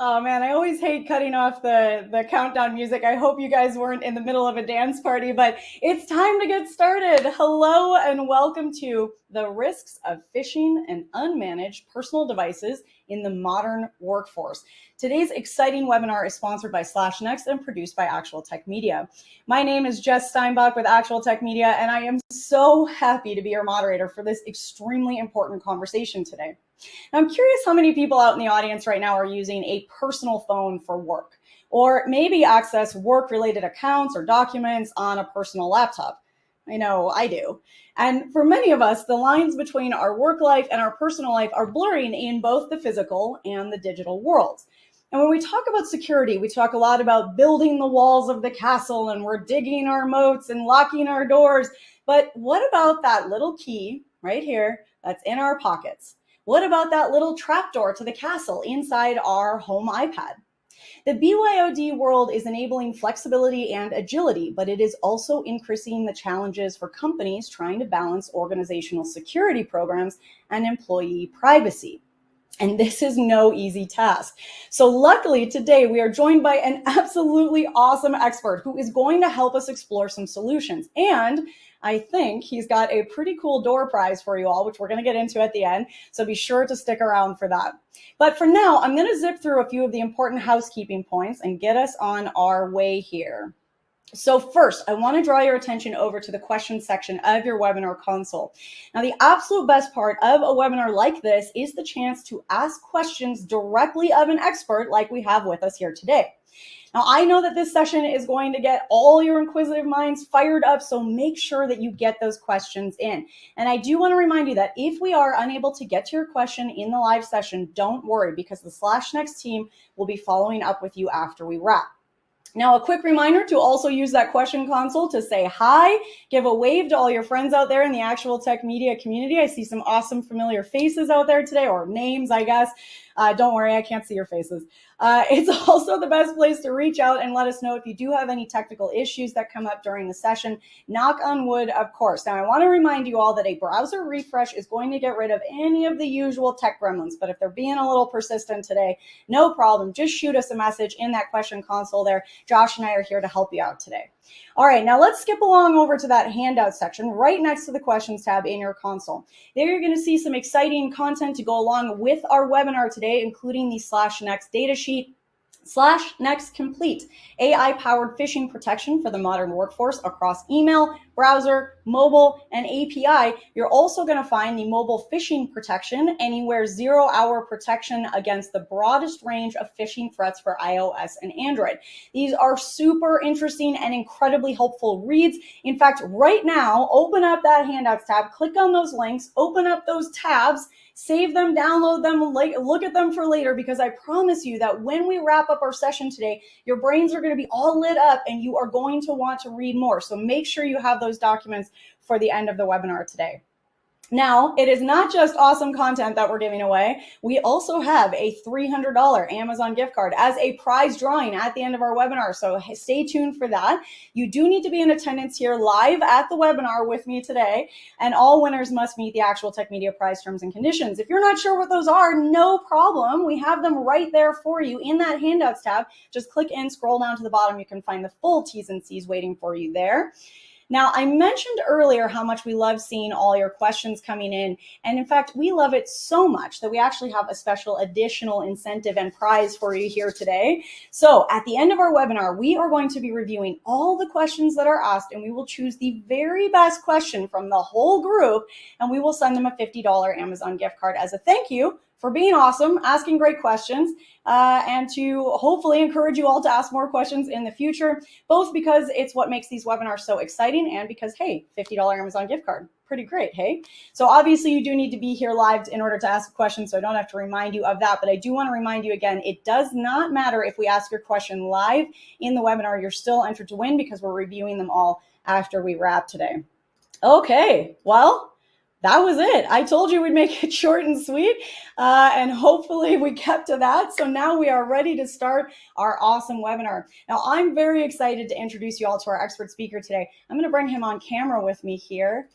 Oh man, I always hate cutting off the countdown music. I hope you guys weren't in the middle of a dance party, but it's time to get started. Hello and welcome to the risks of phishing and unmanaged personal devices in the modern workforce. Today's exciting webinar is sponsored by SlashNext and produced by Actual Tech Media. My name is Jess Steinbach with Actual Tech Media, and I am so happy to be your moderator for this extremely important conversation today. Now, I'm curious how many people out in the audience right now are using a personal phone for work, or maybe access work-related accounts or documents on a personal laptop. I know I do. And for many of us, the lines between our work life and our personal life are blurring in both the physical and the digital worlds. And when we talk about security, we talk a lot about building the walls of the castle, and we're digging our moats and locking our doors. But what about that little key right here that's in our pockets? What about that little trapdoor to the castle inside our home iPad? The BYOD world is enabling flexibility and agility, but it is also increasing the challenges for companies trying to balance organizational security programs and employee privacy. And this is no easy task. So luckily today we are joined by an absolutely awesome expert who is going to help us explore some solutions. And I think he's got a pretty cool door prize for you all, which we're going to get into at the end. So be sure to stick around for that. But for now, I'm going to zip through a few of the important housekeeping points and get us on our way here. So first, I want to draw your attention over to the questions section of your webinar console. Now, the absolute best part of a webinar like this is the chance to ask questions directly of an expert like we have with us here today. Now, I know that this session is going to get all your inquisitive minds fired up, so make sure that you get those questions in. And I do want to remind you that if we are unable to get to your question in the live session, don't worry, because the SlashNext team will be following up with you after we wrap. Now, a quick reminder to also use that question console to say hi, give a wave to all your friends out there in the Actual Tech Media community. I see some awesome familiar faces out there today, or names, I guess. Don't worry, I can't see your faces. It's also the best place to reach out and let us know if you do have any technical issues that come up during the session. Knock on wood, of course. Now, I want to remind you all that a browser refresh is going to get rid of any of the usual tech gremlins, but if they're being a little persistent today, no problem. Just shoot us a message in that question console there. Josh and I are here to help you out today. All right, now let's skip along over to that handout section right next to the questions tab in your console. There you're going to see some exciting content to go along with our webinar today, including the SlashNext data sheet, SlashNext Complete, AI-powered phishing protection for the modern workforce across email, browser, mobile, and API. You're also going to find the mobile phishing protection, anywhere 0-hour protection against the broadest range of phishing threats for iOS and Android. These are super interesting and incredibly helpful reads. In fact, right now, open up that Handouts tab, click on those links, open up those tabs, save them, download them, look at them for later, because I promise you that when we wrap up our session today, your brains are going to be all lit up and you are going to want to read more. So make sure you have those documents for the end of the webinar today. Now, it is not just awesome content that we're giving away. We also have a $300 Amazon gift card as a prize drawing at the end of our webinar, so stay tuned for that. You do need to be in attendance here live at the webinar with me today, and all winners must meet the Actual Tech Media prize terms and conditions. If you're not sure what those are, no problem. We have them right there for you in that Handouts tab. Just click in, scroll down to the bottom. You can find the full T's and C's waiting for you there. Now, I mentioned earlier how much we love seeing all your questions coming in. And in fact, we love it so much that we actually have a special additional incentive and prize for you here today. So at the end of our webinar, we are going to be reviewing all the questions that are asked, and we will choose the very best question from the whole group, and we will send them a $50 Amazon gift card as a thank you for being awesome, asking great questions, and to hopefully encourage you all to ask more questions in the future, both because it's what makes these webinars so exciting and because, hey, $50 Amazon gift card, pretty great, hey? So obviously you do need to be here live in order to ask a question, so I don't have to remind you of that, but I do want to remind you again, it does not matter if we ask your question live in the webinar, you're still entered to win because we're reviewing them all after we wrap today. Okay, well, that was it. I told you we'd make it short and sweet, and hopefully we kept to that. So now we are ready to start our awesome webinar. Now, I'm very excited to introduce you all to our expert speaker today. I'm going to bring him on camera with me here.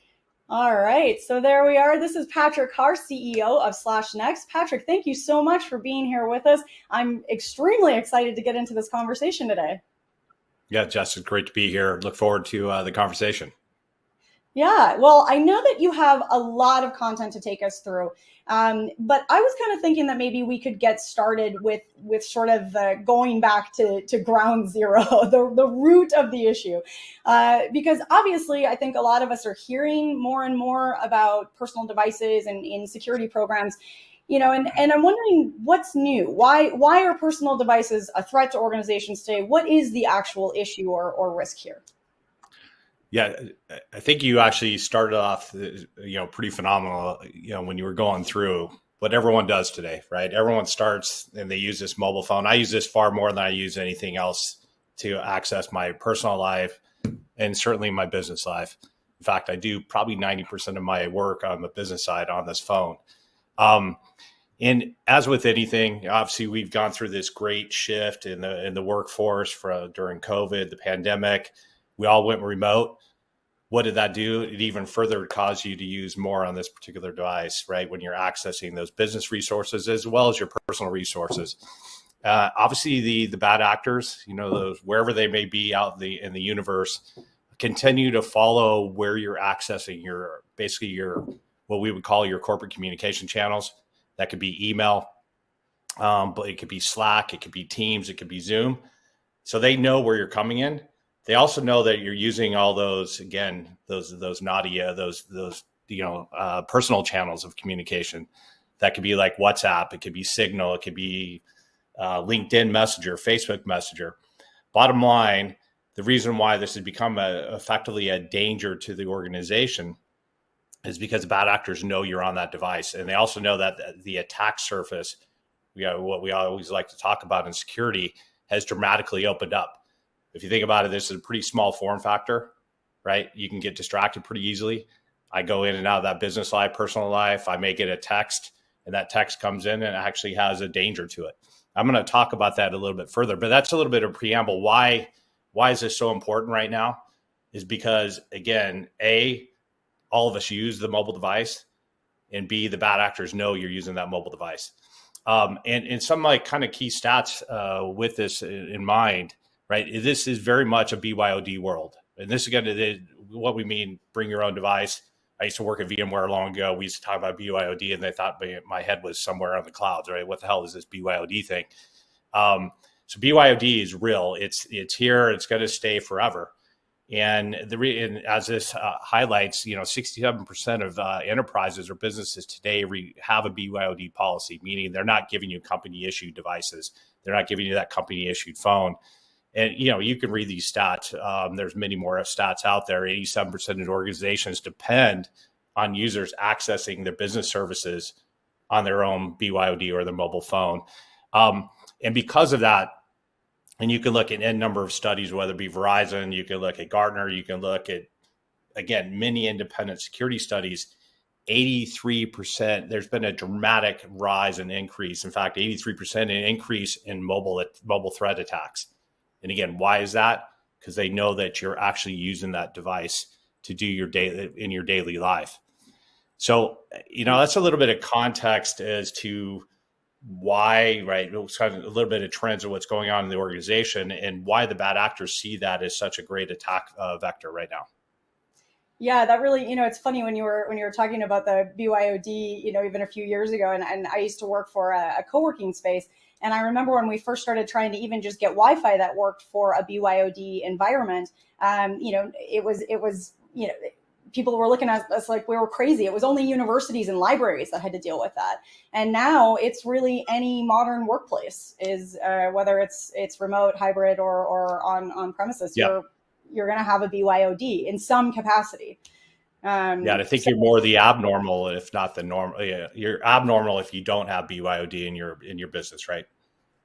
All right, so there we are. This is Patrick Carr, CEO of SlashNext. Patrick, thank you so much for being here with us. I'm extremely excited to get into this conversation today. Yeah, Jess, it's great to be here. Look forward to the conversation. Yeah, well, I know that you have a lot of content to take us through, but I was kind of thinking that maybe we could get started with sort of going back to ground zero, the root of the issue, because obviously I think a lot of us are hearing more and more about personal devices and in security programs. And I'm wondering what's new. Why are personal devices a threat to organizations today? What is the actual issue or risk here? Yeah, I think you actually started off, pretty phenomenal, when you were going through what everyone does today, right? Everyone starts and they use this mobile phone. I use this far more than I use anything else to access my personal life and certainly my business life. In fact, I do probably 90% of my work on the business side on this phone. Um, and as with anything, obviously we've gone through this great shift in the workforce during COVID, the pandemic. We all went remote. What did that do? It even further caused you to use more on this particular device, right? When you're accessing those business resources as well as your personal resources. Obviously, the bad actors, those wherever they may be out in the universe, continue to follow where you're accessing your what we would call your corporate communication channels. That could be email, but it could be Slack, it could be Teams, it could be Zoom. So they know where you're coming in. They also know that you're using all those, again, those naughty, personal channels of communication. That could be like WhatsApp, it could be Signal, it could be LinkedIn Messenger, Facebook Messenger. Bottom line, the reason why this has become effectively a danger to the organization is because bad actors know you're on that device, and they also know that the attack surface, what we always like to talk about in security, has dramatically opened up. If you think about it, this is a pretty small form factor, right? You can get distracted pretty easily. I go in and out of that business life, personal life. I may get a text, and that text comes in and it actually has a danger to it. I'm going to talk about that a little bit further, but that's a little bit of preamble. Why is this so important right now? Is because, again, A, all of us use the mobile device, and B, the bad actors know you're using that mobile device. And some like kind of key stats with this in mind, right? This is very much a BYOD world. And this, again, is what we mean, bring your own device. I used to work at VMware long ago. We used to talk about BYOD, and they thought my head was somewhere on the clouds, right? What the hell is this BYOD thing? So BYOD is real. It's here. It's going to stay forever. And as this highlights, 67% of enterprises or businesses today have a BYOD policy, meaning they're not giving you company issued devices. They're not giving you that company issued phone. And, you can read these stats. There's many more stats out there. 87% of organizations depend on users accessing their business services on their own BYOD or their mobile phone. And because of that, and you can look at n number of studies, whether it be Verizon, you can look at Gartner, you can look at, again, many independent security studies, 83%, there's been a dramatic rise and increase. In fact, 83% increase in mobile threat attacks. And again, why is that? Because they know that you're actually using that device to do your daily life. So, that's a little bit of context as to why, right? It's kind of a little bit of trends of what's going on in the organization and why the bad actors see that as such a great attack vector right now. Yeah, that really, it's funny when you were talking about the BYOD, even a few years ago, and I used to work for a co-working space. And I remember when we first started trying to even just get Wi-Fi that worked for a BYOD environment, it was, people were looking at us like we were crazy. It was only universities and libraries that had to deal with that. And now it's really any modern workplace is, whether it's remote, hybrid, or on premises, Yeah. you're going to have a BYOD in some capacity. Yeah, I think you're more the abnormal, if not the normal. Yeah, you're abnormal if you don't have BYOD in your business, right?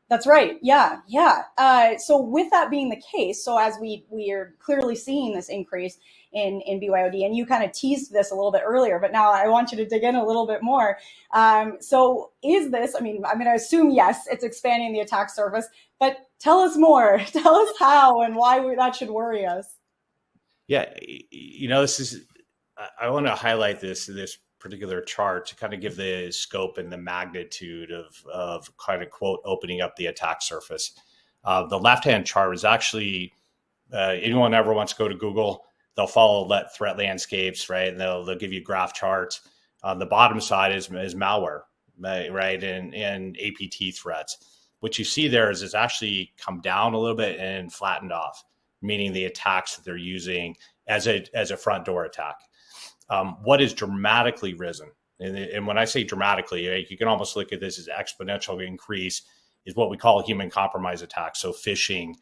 That's right. Yeah, yeah. So with that being the case, so as we are clearly seeing this increase in BYOD, and you kind of teased this a little bit earlier, but now I want you to dig in a little bit more. So is this? I mean, I'm going to assume yes, it's expanding the attack surface, but tell us more. Tell us how and why that should worry us. Yeah, this is. I want to highlight this particular chart to kind of give the scope and the magnitude of kind of quote opening up the attack surface. The left-hand chart is actually, anyone ever wants to go to Google, they'll follow threat landscapes, right? And they'll give you graph charts. On the bottom side is malware, right? And APT threats. What you see there is it's actually come down a little bit and flattened off, meaning the attacks that they're using as a front door attack. What is dramatically risen, and when I say dramatically, right, you can almost look at this as exponential increase, is what we call human compromise attacks. So phishing,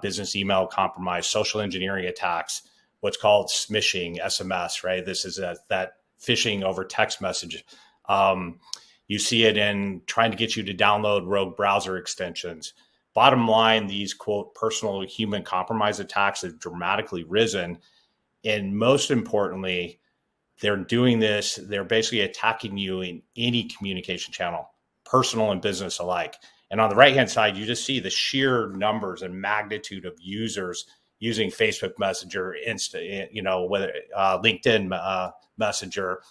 business email compromise, social engineering attacks, what's called smishing, SMS, right? This is that phishing over text message. You see it in trying to get you to download rogue browser extensions. Bottom line, these quote personal human compromise attacks have dramatically risen. And most importantly, they're doing this, they're basically attacking you in any communication channel, personal and business alike. And on the right-hand side, you just see the sheer numbers and magnitude of users using Facebook Messenger, whether LinkedIn Messenger,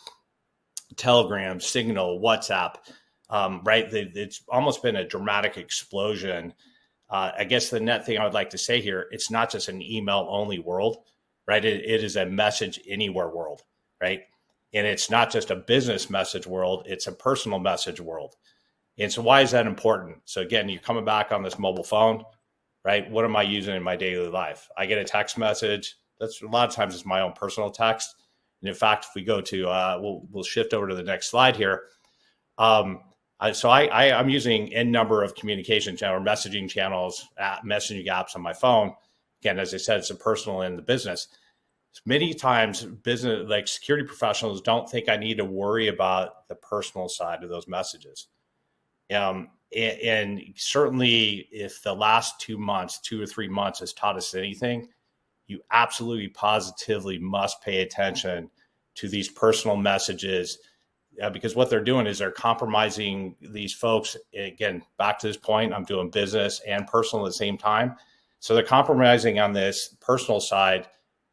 Telegram, Signal, WhatsApp, right? It's almost been a dramatic explosion. I guess the net thing I would like to say here, it's not just an email only world, right? It is a message anywhere world, right? And it's not just a business message world, it's a personal message world. And so why is that important? So again, you're coming back on this mobile phone, right? What am I using in my daily life? I get a text message. That's a lot of times it's my own personal text. And in fact, if we go to, we'll shift over to the next slide here. I'm using n number of communication channels, messaging channels, messaging apps on my phone. Again, as I said, it's a personal and the business. Many times, business like security professionals don't think I need to worry about the personal side of those messages. And certainly, if the last 2 months, 2 or 3 months, has taught us anything, you absolutely positively must pay attention to these personal messages, because what they're doing is they're compromising these folks. Again, back to this point, I'm doing business and personal at the same time. So they're compromising on this personal side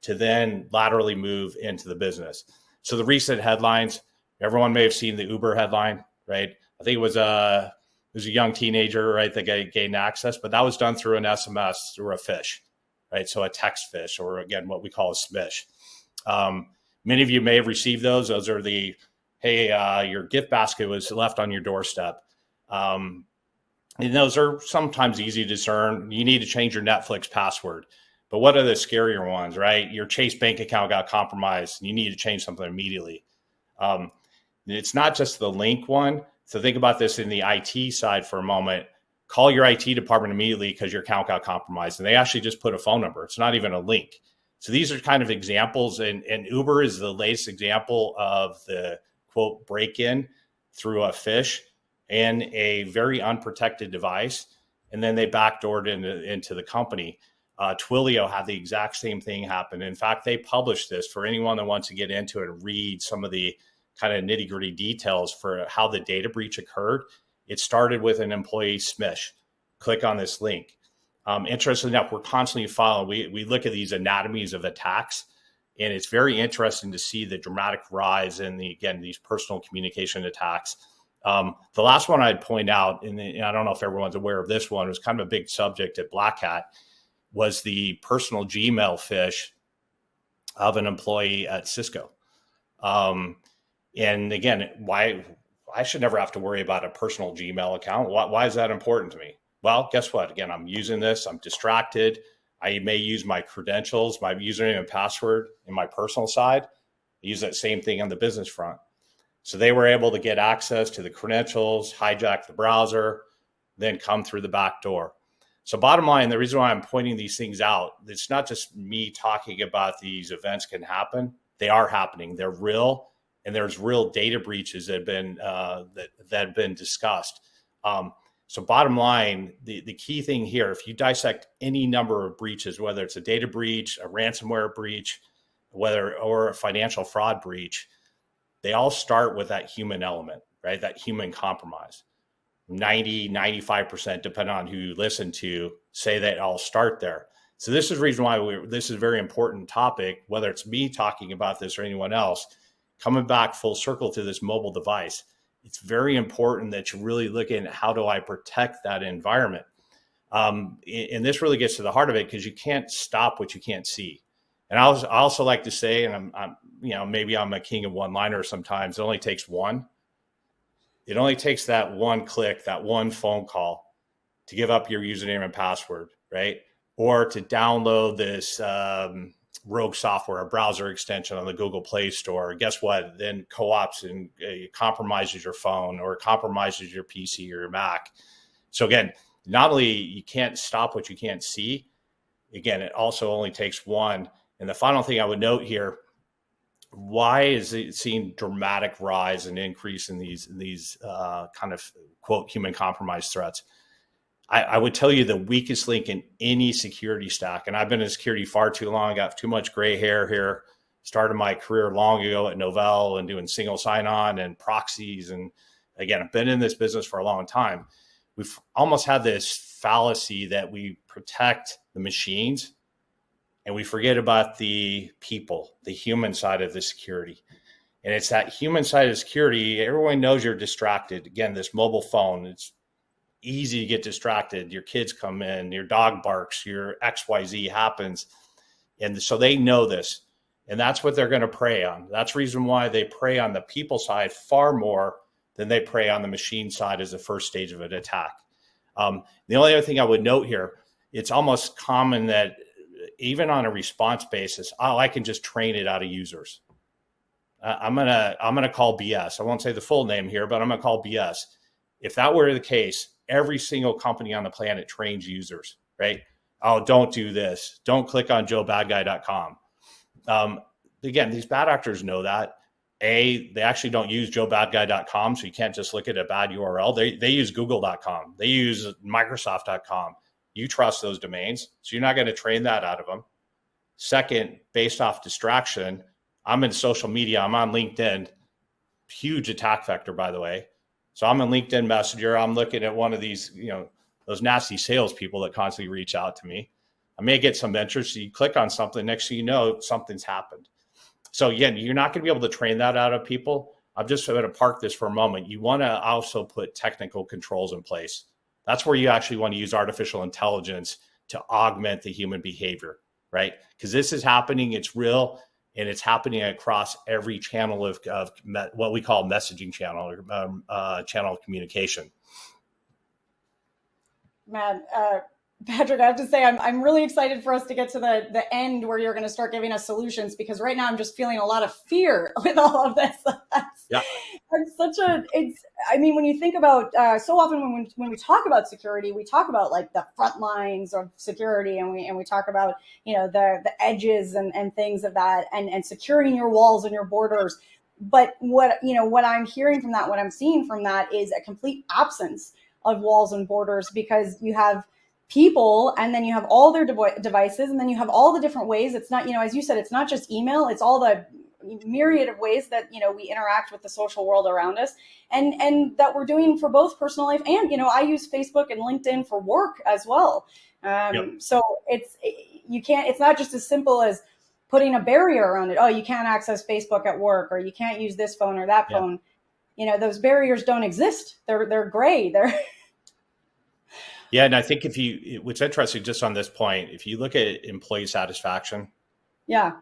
to then laterally move into the business. So the recent headlines, everyone may have seen the Uber headline, right? I think it was a young teenager, right, that gained access, but that was done through an SMS, through a phish. Right, so a text phish, or again, what we call a smish. Many of you may have received those. Those are the, hey, your gift basket was left on your doorstep. And those are sometimes easy to discern. You need to change your Netflix password. But what are the scarier ones, right? Your Chase bank account got compromised, and you need to change something immediately. It's not just the link one. So think about this in the IT side for a moment. Call your IT department immediately because your account got compromised. And they actually just put a phone number. It's not even a link. So these are kind of examples. And Uber is the latest example of the, quote, break-in through a phish and a very unprotected device. And then they backdoored into the company. Twilio had the exact same thing happen. In fact, they published this for anyone that wants to get into it and read some of the kind of nitty-gritty details for how the data breach occurred. It started with an employee smish. Click on this link. Interestingly enough, we're constantly following. We look at these anatomies of attacks, and it's very interesting to see the dramatic rise in these personal communication attacks. The last one I'd point out, and I don't know if everyone's aware of this one, it was kind of a big subject at Black Hat, was the personal Gmail phish of an employee at Cisco. And again, why I should never have to worry about a personal Gmail account. Why is that important to me? Well, guess what? Again, I'm using this. I'm distracted. I may use my credentials, my username and password in my personal side. I use that same thing on the business front. So they were able to get access to the credentials, hijack the browser, then come through the back door. So bottom line, the reason why I'm pointing these things out, it's not just me talking about these events can happen. They are happening. They're real. And there's real data breaches that have been discussed. So bottom line, the key thing here, if you dissect any number of breaches, whether it's a data breach, a ransomware breach, or a financial fraud breach, they all start with that human element, right? That human compromise. 90, 95%, depending on who you listen to, say they all start there. So this is the reason why this is a very important topic, whether it's me talking about this or anyone else, coming back full circle to this mobile device. It's very important that you really look at how do I protect that environment. And this really gets to the heart of it, because you can't stop what you can't see. And I also like to say, and I'm maybe I'm a king of one-liners sometimes. It only takes one. It only takes that one click, that one phone call to give up your username and password, right? Or to download this rogue software, a browser extension on the Google Play Store. Guess what? Then co-ops and compromises your phone or compromises your PC or your Mac. So again, not only you can't stop what you can't see, again, it also only takes one. And the final thing I would note here, why is it seeing dramatic rise and increase in these kind of quote human compromise threats? I would tell you the weakest link in any security stack, and I've been in security far too long, I got too much gray hair here, started my career long ago at Novell and doing single sign-on and proxies. And again, I've been in this business for a long time. We've almost had this fallacy that we protect the machines and we forget about the people, the human side of the security. And it's that human side of security. Everyone knows you're distracted. Again, this mobile phone, it's easy to get distracted. Your kids come in, your dog barks, your XYZ happens. And so they know this. And that's what they're going to prey on. That's the reason why they prey on the people side far more than they prey on the machine side as the first stage of an attack. The only other thing I would note here, it's almost common that even on a response basis, I can just train it out of users. I'm gonna call BS. I won't say the full name here, but I'm gonna call BS. If that were the case, every single company on the planet trains users, right? Oh, don't do this. Don't click on joebadguy.com. Again, these bad actors know that. They actually don't use joebadguy.com, so you can't just look at a bad URL. They use google.com. They use microsoft.com. You trust those domains, so you're not going to train that out of them. Second, based off distraction, I'm in social media. I'm on LinkedIn. Huge attack vector, by the way. So I'm in LinkedIn Messenger. I'm looking at one of these, those nasty salespeople that constantly reach out to me. I may get some interest. So you click on something, next thing you know, something's happened. So again, you're not going to be able to train that out of people. I'm just going to park this for a moment. You want to also put technical controls in place. That's where you actually want to use artificial intelligence to augment the human behavior, right? Because this is happening, it's real, and it's happening across every channel of what we call messaging channel or channel of communication. Man, Patrick, I have to say, I'm really excited for us to get to the end where you're going to start giving us solutions, because right now I'm just feeling a lot of fear with all of this. When you think about, so often when we talk about security, we talk about like the front lines of security, and we talk about, the edges and things of that, and securing your walls and your borders. But what I'm hearing from that, what I'm seeing from that is a complete absence of walls and borders, because you have people, and then you have all their devices, and then you have all the different ways. It's not, as you said, it's not just email, it's all the myriad of ways that, we interact with the social world around us, and that we're doing for both personal life and, I use Facebook and LinkedIn for work as well. So it's not just as simple as putting a barrier around it. Oh, you can't access Facebook at work, or you can't use this phone or that phone. Those barriers don't exist. They're gray. Yeah, and I think what's interesting just on this point, if you look at employee satisfaction,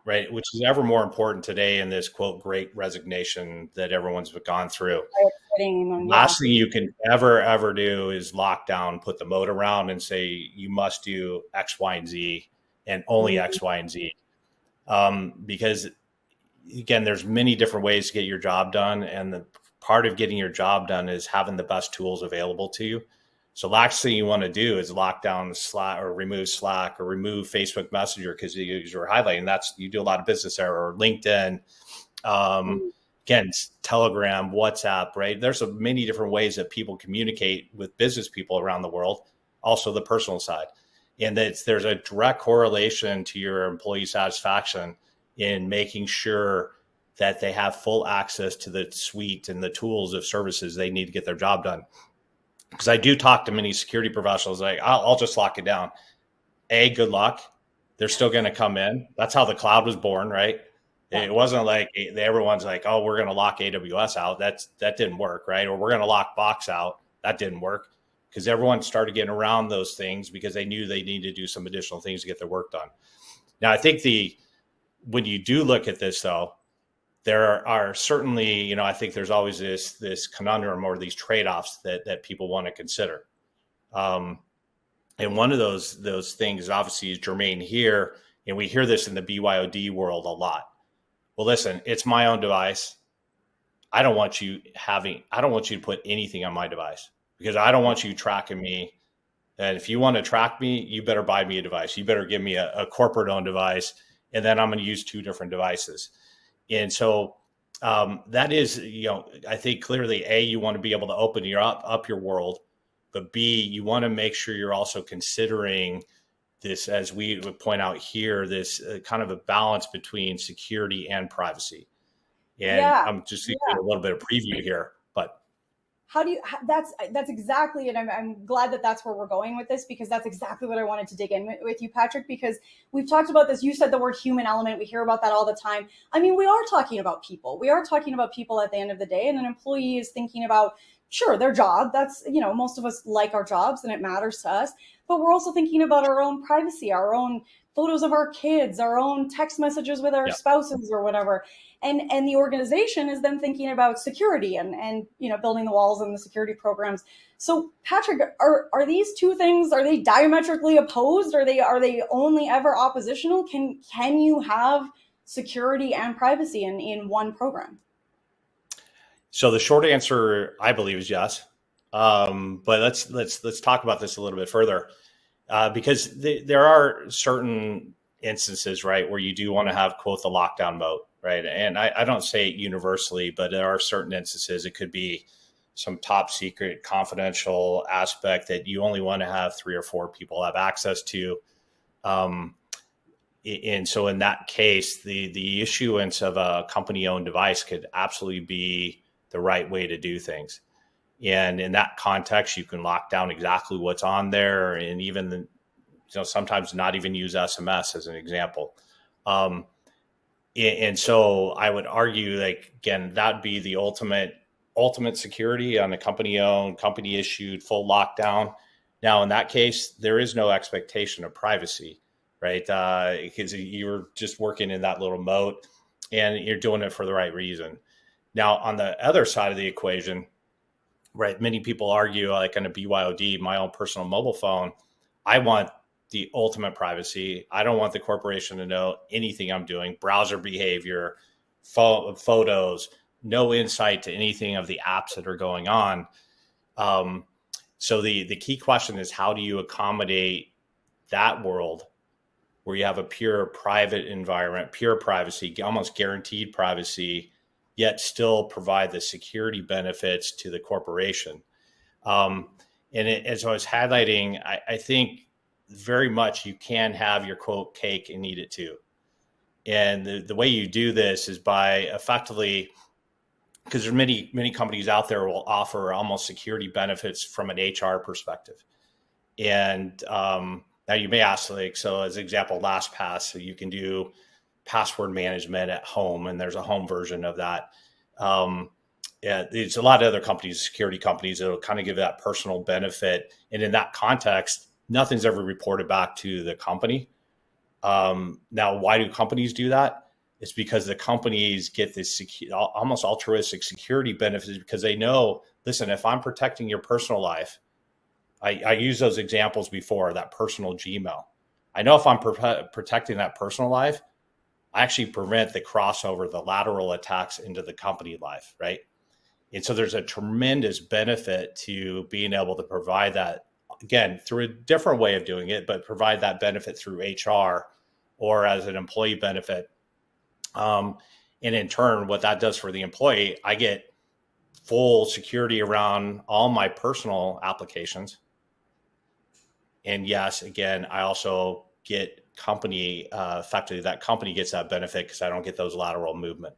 right, which is ever more important today in this quote great resignation that everyone's gone through. Last thing you can ever do is lock down, put the moat around, and say you must do X, Y, and Z, and only X, Y, and Z, because again, there's many different ways to get your job done, and the part of getting your job done is having the best tools available to you. So last thing you want to do is lock down Slack or remove Facebook Messenger, because you were highlighting you do a lot of business there, or LinkedIn, again, Telegram, WhatsApp, right? There's so many different ways that people communicate with business people around the world, also the personal side. And there's a direct correlation to your employee satisfaction in making sure that they have full access to the suite and the tools of services they need to get their job done. Because I do talk to many security professionals like, I'll just lock it down. Good luck. they're still going to come in. That's how the cloud was born, right? Yeah. It wasn't like everyone's like, oh, we're going to lock AWS out. That didn't work, right? Or we're going to lock Box out. That didn't work because everyone started getting around those things because they knew they needed to do some additional things to get their work done. Now, I think when you do look at this, though, there are certainly, I think there's always this conundrum or these trade-offs that people want to consider. And one of those things obviously is germane here, and we hear this in the BYOD world a lot. Well, listen, it's my own device. I don't want you to put anything on my device because I don't want you tracking me. And if you want to track me, you better buy me a device. You better give me a corporate-owned device, and then I'm going to use 2 different devices. And so that is, I think clearly, A, you want to be able to open up your world, but B, you want to make sure you're also considering this, as we would point out here, this kind of a balance between security and privacy. And I'm just doing a little bit of preview here, but that's exactly, and I'm glad that that's where we're going with this, because that's exactly what I wanted to dig in with you, Patrick, because we've talked about this. You said the word human element. We hear about that all the time. I mean, we are talking about people. We are talking about people at the end of the day, and an employee is thinking about, sure, their job. That's, most of us like our jobs and it matters to us, but we're also thinking about our own privacy, our own photos of our kids, our own text messages with our spouses or whatever. And the organization is then thinking about security and building the walls and the security programs. So Patrick, are these two things, are they diametrically opposed? Are they only ever oppositional? Can you have security and privacy in one program? So the short answer, I believe, is yes. But let's talk about this a little bit further, because there are certain instances, right, where you do want to have, quote, the lockdown mode, right? And I don't say it universally, but there are certain instances. It could be some top secret confidential aspect that you only want to have 3 or 4 people have access to. And so in that case, the issuance of a company-owned device could absolutely be the right way to do things. And in that context, you can lock down exactly what's on there, and even sometimes not even use SMS as an example. And so I would argue, like, again, that'd be the ultimate security on a company-owned, company-issued full lockdown. Now, in that case, there is no expectation of privacy, right? Because you're just working in that little moat, and you're doing it for the right reason. Now, on the other side of the equation, right, many people argue, like on a BYOD, my own personal mobile phone, I want the ultimate privacy. I don't want the corporation to know anything I'm doing, browser behavior, photos, no insight to anything of the apps that are going on. So the key question is, how do you accommodate that world where you have a pure private environment, pure privacy, almost guaranteed privacy, yet still provide the security benefits to the corporation? As I was highlighting, I think very much you can have your, quote, cake and eat it too. And the way you do this is by effectively, because there's many companies out there will offer almost security benefits from an HR perspective. And now you may ask, like, so as an example, LastPass, so you can do password management at home, and there's a home version of that. It's a lot of other companies, security companies, that will kind of give that personal benefit. And in that context, nothing's ever reported back to the company. Now, why do companies do that? It's because the companies get this almost altruistic security benefits, because they know, listen, if I'm protecting your personal life, I use those examples before, that personal Gmail. I know if I'm protecting that personal life, I actually prevent the crossover, the lateral attacks into the company life, right? And so there's a tremendous benefit to being able to provide that, again, through a different way of doing it, but provide that benefit through HR or as an employee benefit. And in turn, what that does for the employee, I get full security around all my personal applications. And yes, again, I also get company, effectively that company gets that benefit because I don't get those lateral movement.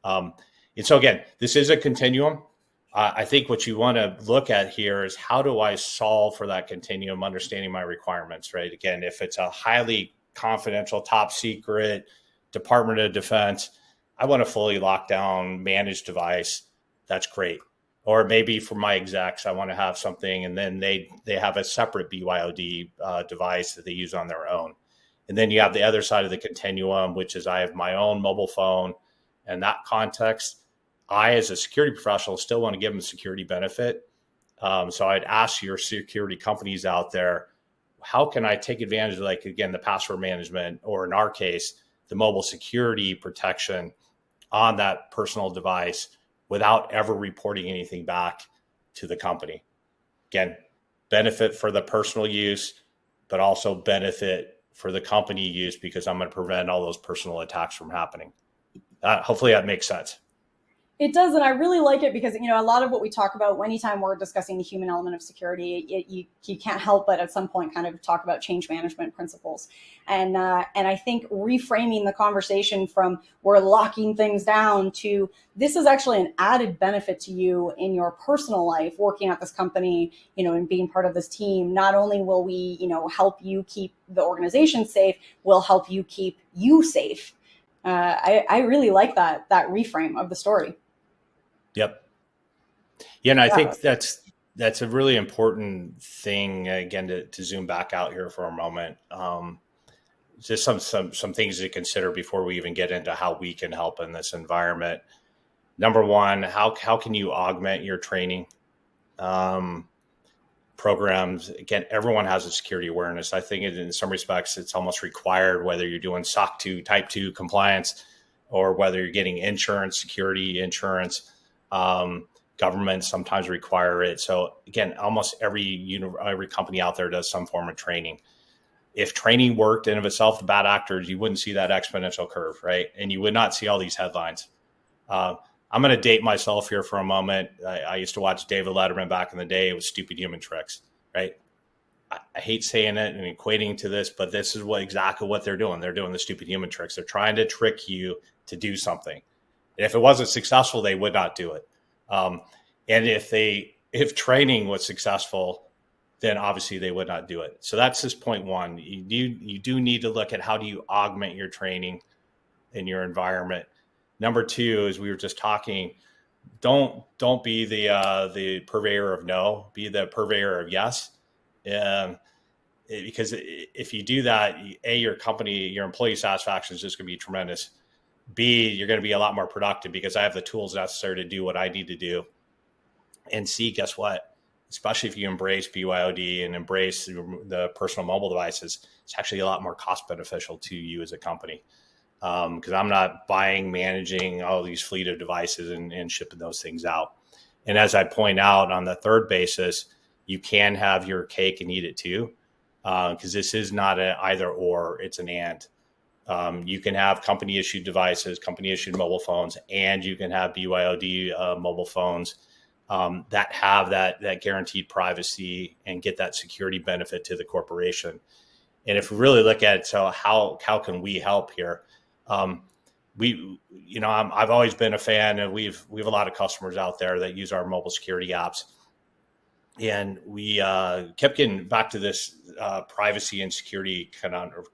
And so again, this is a continuum. I think what you want to look at here is, how do I solve for that continuum, understanding my requirements, right? Again, if it's a highly confidential, top secret, Department of Defense. I want a fully locked down managed device. That's great. Or maybe for my execs, I want to have something, and then they have a separate BYOD device that they use on their own. And then you have the other side of the continuum, which is I have my own mobile phone. And that context, I, as a security professional, still want to give them a security benefit. So I'd ask your security companies out there, how can I take advantage of, like, again, the password management, or in our case, the mobile security protection on that personal device without ever reporting anything back to the company? Again, benefit for the personal use, but also benefit for the company use, because I'm going to prevent all those personal attacks from happening. Hopefully that makes sense. It does, and I really like it because, a lot of what we talk about anytime we're discussing the human element of security, you can't help but at some point kind of talk about change management principles. And I think reframing the conversation from we're locking things down to this is actually an added benefit to you in your personal life, working at this company, and being part of this team. Not only will we, help you keep the organization safe, we'll help you keep you safe. I really like that reframe of the story. Yep. Yeah, and I think that's a really important thing, again, to zoom back out here for a moment. Just some things to consider before we even get into how we can help in this environment. Number one, how can you augment your training programs? Again, everyone has a security awareness. I think in some respects, it's almost required, whether you're doing SOC 2, Type 2 compliance, or whether you're getting insurance, security insurance. Governments sometimes require it. So again, almost every company out there does some form of training. If training worked in of itself, the bad actors, you wouldn't see that exponential curve, right? And you would not see all these headlines. I'm going to date myself here for a moment. I used to watch David Letterman back in the day. It was Stupid Human Tricks, right? I hate saying it and equating to this, but this is exactly what they're doing. They're doing the stupid human tricks. They're trying to trick you to do something. And if it wasn't successful, they would not do it. And if training was successful, then obviously they would not do it. So that's just point one. You do need to look at how do you augment your training in your environment. Number two, as we were just talking, don't be the purveyor of no, be the purveyor of yes. Because if you do that, your employee satisfaction is just going to be tremendous. B, you're going to be a lot more productive because I have the tools necessary to do what I need to do. And C, guess what? Especially if you embrace BYOD and embrace the personal mobile devices, it's actually a lot more cost beneficial to you as a company. Because I'm not managing all these fleet of devices and shipping those things out. And as I point out, on the third basis, you can have your cake and eat it too, because this is not an either or, it's an and. You can have company issued devices, company issued mobile phones, and you can have BYOD mobile phones that have that guaranteed privacy and get that security benefit to the corporation. And if we really look at it, so how can we help here? I've always been a fan, and we have a lot of customers out there that use our mobile security apps. And we kept getting back to this privacy and security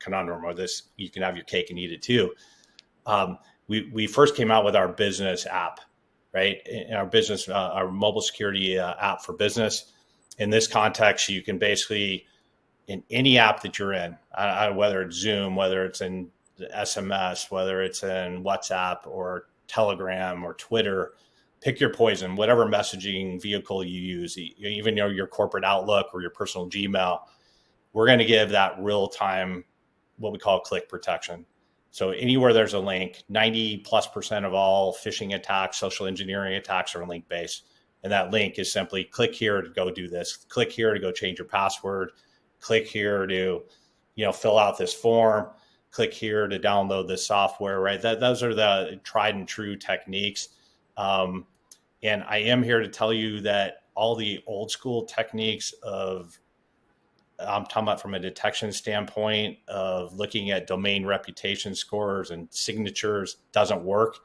conundrum, or this, you can have your cake and eat it too. We first came out with our business app, right? In our business, our mobile security app for business. In this context, you can basically, in any app that you're in, whether it's Zoom, whether it's in SMS, whether it's in WhatsApp or Telegram or Twitter, pick your poison, whatever messaging vehicle you use, even your corporate Outlook or your personal Gmail, we're going to give that real-time, what we call click protection. So anywhere there's a link, 90+% of all phishing attacks, social engineering attacks are link-based. And that link is simply click here to go do this, click here to go change your password, click here to, fill out this form, click here to download this software, right? Those are the tried and true techniques. And I am here to tell you that all the old school techniques I'm talking about from a detection standpoint of looking at domain reputation scores and signatures doesn't work.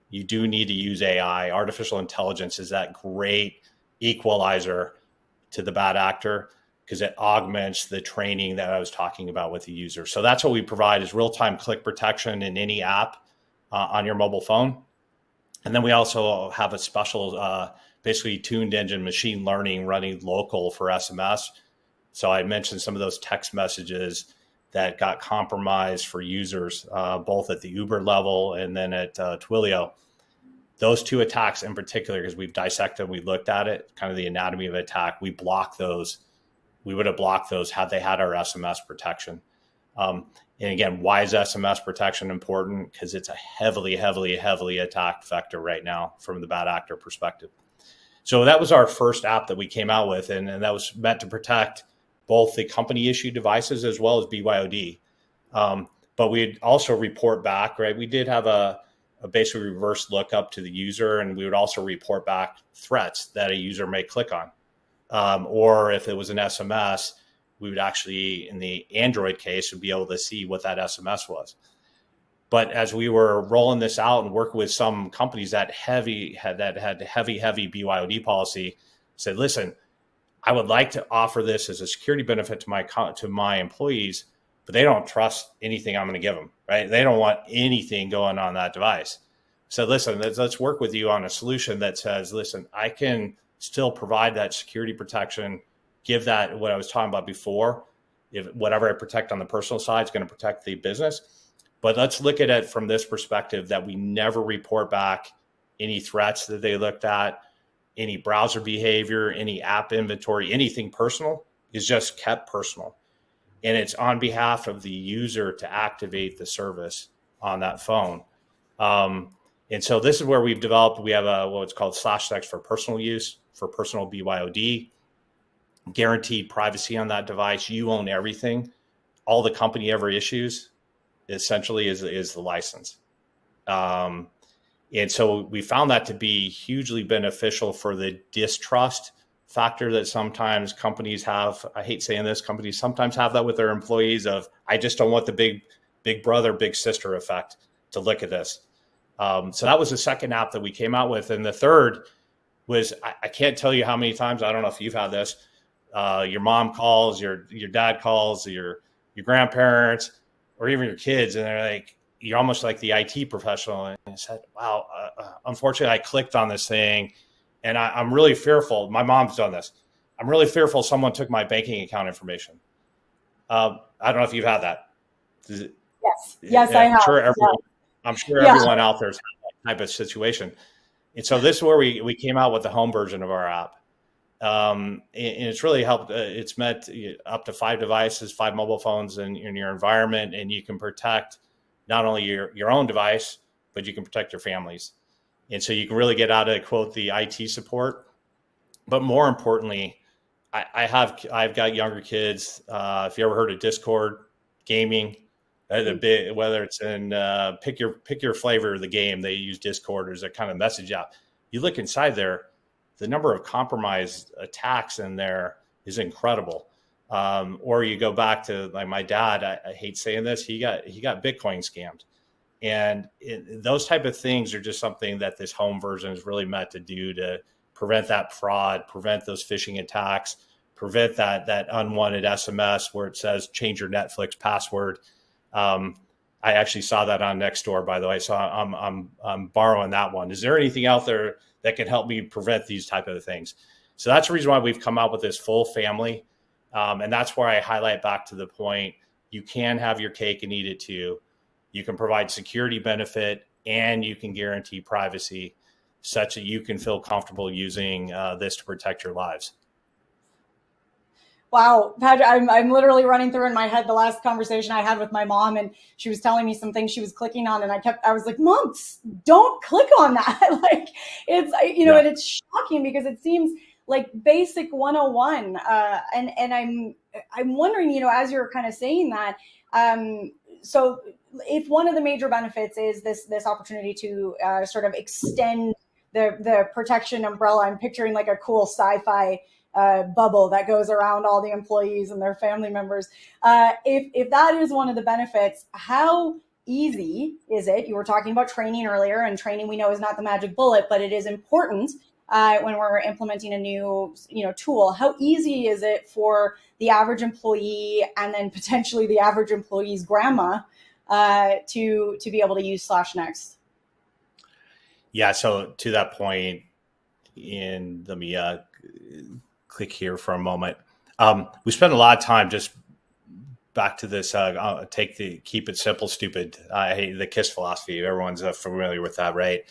You do need to use AI. Artificial intelligence is that great equalizer to the bad actor. because it augments the training that I was talking about with the user. So that's what we provide is real-time click protection in any app on your mobile phone. And then we also have a special, basically tuned engine machine learning running local for SMS. So I mentioned some of those text messages that got compromised for users, both at the Uber level and then at Twilio. Those two attacks in particular, because we've dissected, we looked at it, kind of the anatomy of attack, we blocked those. We would have blocked those had they had our SMS protection. And again, why is SMS protection important? Because it's a heavily attacked vector right now from the bad actor perspective. So that was our first app that we came out with, and that was meant to protect both the company issued devices as well as BYOD. But we'd also report back, right? We did have a basically reverse lookup to the user, and we would also report back threats that a user may click on. Or if it was an SMS, we would actually, in the Android case, would be able to see what that SMS was. But as we were rolling this out and working with some companies that had heavy BYOD policy, said, listen, I would like to offer this as a security benefit to my employees, but they don't trust anything I'm going to give them, right? They don't want anything going on that device. So listen, let's work with you on a solution that says, listen, I can still provide that security protection, give that what I was talking about before. If whatever I protect on the personal side is going to protect the business. But let's look at it from this perspective that we never report back any threats that they looked at, any browser behavior, any app inventory, anything personal is just kept personal. And it's on behalf of the user to activate the service on that phone. And so this is where we've developed, we have what's called SlashNext for personal use, for personal BYOD, guaranteed privacy on that device. You own everything. All the company ever issues essentially is the license. And so we found that to be hugely beneficial for the distrust factor that sometimes companies have. I hate saying this, companies sometimes have that with their employees of, I just don't want the big brother, big sister effect to look at this. So that was the second app that we came out with. And the third was, I can't tell you how many times, I don't know if you've had this, your mom calls, your dad calls, your grandparents, or even your kids, and they're like, you're almost like the IT professional. And I said, wow, unfortunately, I clicked on this thing, and I'm really fearful. My mom's done this. I'm really fearful someone took my banking account information. I don't know if you've had that. Yes, I have. I'm sure everyone out there has had that type of situation. And so this is where we came out with the home version of our app. And it's really helped. It's met up to 5 devices, 5 mobile phones in your environment, and you can protect not only your own device, but you can protect your families. And so you can really get out of, quote, the IT support. But more importantly, I've got younger kids. If you ever heard of Discord gaming, whether it's in pick your flavor of the game, they use Discord as a kind of message app. You look inside there, the number of compromised attacks in there is incredible. Or you go back to like my dad. I hate saying this. He got Bitcoin scammed, and those type of things are just something that this home version is really meant to do to prevent that fraud, prevent those phishing attacks, prevent that unwanted SMS where it says change your Netflix password. I actually saw that on Nextdoor, by the way, so I'm borrowing that one. Is there anything out there that can help me prevent these type of things? So that's the reason why we've come out with this full family. And that's where I highlight back to the point, you can have your cake and eat it too. You can provide security benefit and you can guarantee privacy such that you can feel comfortable using this to protect your lives. Wow, Patrick, I'm literally running through in my head the last conversation I had with my mom, and she was telling me some things she was clicking on, and I was like, Mom, don't click on that. Like, it's, and it's shocking because it seems like basic 101. And I'm wondering, as you're kind of saying that, so if one of the major benefits is this opportunity to sort of extend the protection umbrella, I'm picturing like a cool sci-fi bubble that goes around all the employees and their family members. If that is one of the benefits, how easy is it? You were talking about training earlier, and training we know is not the magic bullet, but it is important. when we're implementing a new, tool? How easy is it for the average employee and then potentially the average employee's grandma to be able to use SlashNext? Yeah. So to that point, let me click here for a moment. We spent a lot of time just back to this. Keep it simple, stupid. I hate the KISS philosophy. Everyone's familiar with that, right?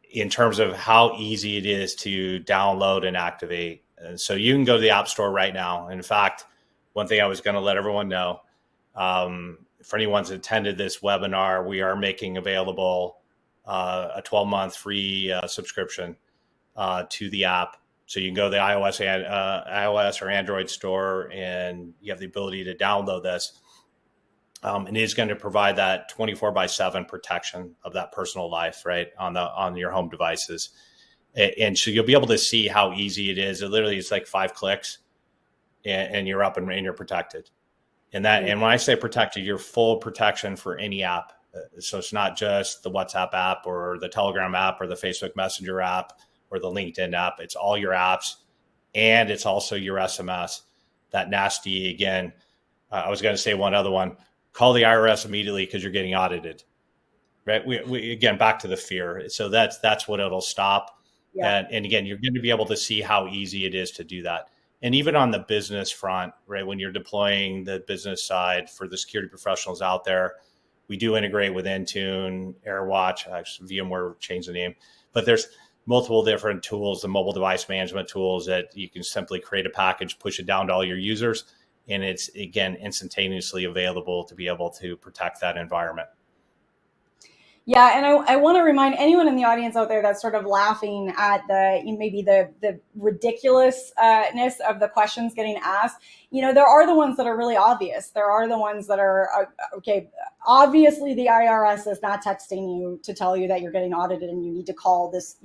In terms of how easy it is to download and activate. And so you can go to the App Store right now. In fact, one thing I was going to let everyone know, for anyone who's attended this webinar, we are making available a 12-month free subscription to the app. So you can go to the iOS or Android store, and you have the ability to download this. And it is going to provide that 24/7 protection of that personal life, right, on your home devices. And so you'll be able to see how easy it is. It literally is like 5 clicks, and you're up and you're protected. And when I say protected, you're full protection for any app. So it's not just the WhatsApp app or the Telegram app or the Facebook Messenger app or the LinkedIn app. It's all your apps, and it's also your SMS. That nasty, again, I was going to say one other one. Call the IRS immediately because you're getting audited, right? We again, back to the fear. So that's what it'll stop. Yeah. And again, you're going to be able to see how easy it is to do that. And even on the business front, right, when you're deploying the business side for the security professionals out there, we do integrate with Intune, AirWatch, actually VMware changed the name, but there's multiple different tools, the mobile device management tools that you can simply create a package, push it down to all your users, and it's, again, instantaneously available to be able to protect that environment. Yeah, and I want to remind anyone in the audience out there that's sort of laughing at the ridiculousness of the questions getting asked. There are the ones that are really obvious. There are the ones that are, okay, obviously the IRS is not texting you to tell you that you're getting audited and you need to call this,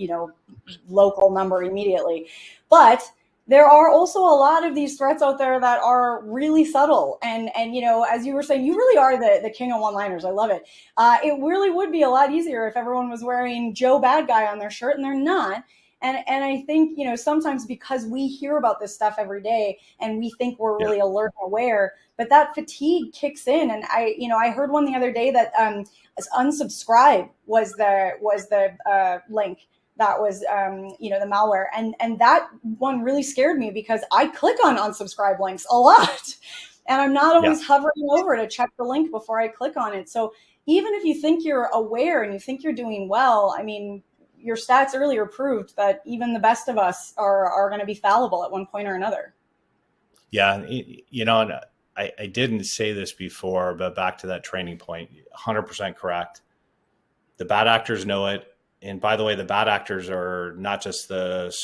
local number immediately. But there are also a lot of these threats out there that are really subtle. And as you were saying, you really are the king of one-liners. I love it. It really would be a lot easier if everyone was wearing Joe Bad Guy on their shirt, and they're not. And I think, sometimes because we hear about this stuff every day and we think we're really alert and aware, but that fatigue kicks in. And I heard one the other day that unsubscribe was the link. That was, the malware. And that one really scared me because I click on unsubscribe links a lot. And I'm not always hovering over to check the link before I click on it. So even if you think you're aware and you think you're doing well, I mean, your stats earlier proved that even the best of us are going to be fallible at one point or another. Yeah. And I didn't say this before, but back to that training point, 100% correct. The bad actors know it. And by the way, the bad actors are not just the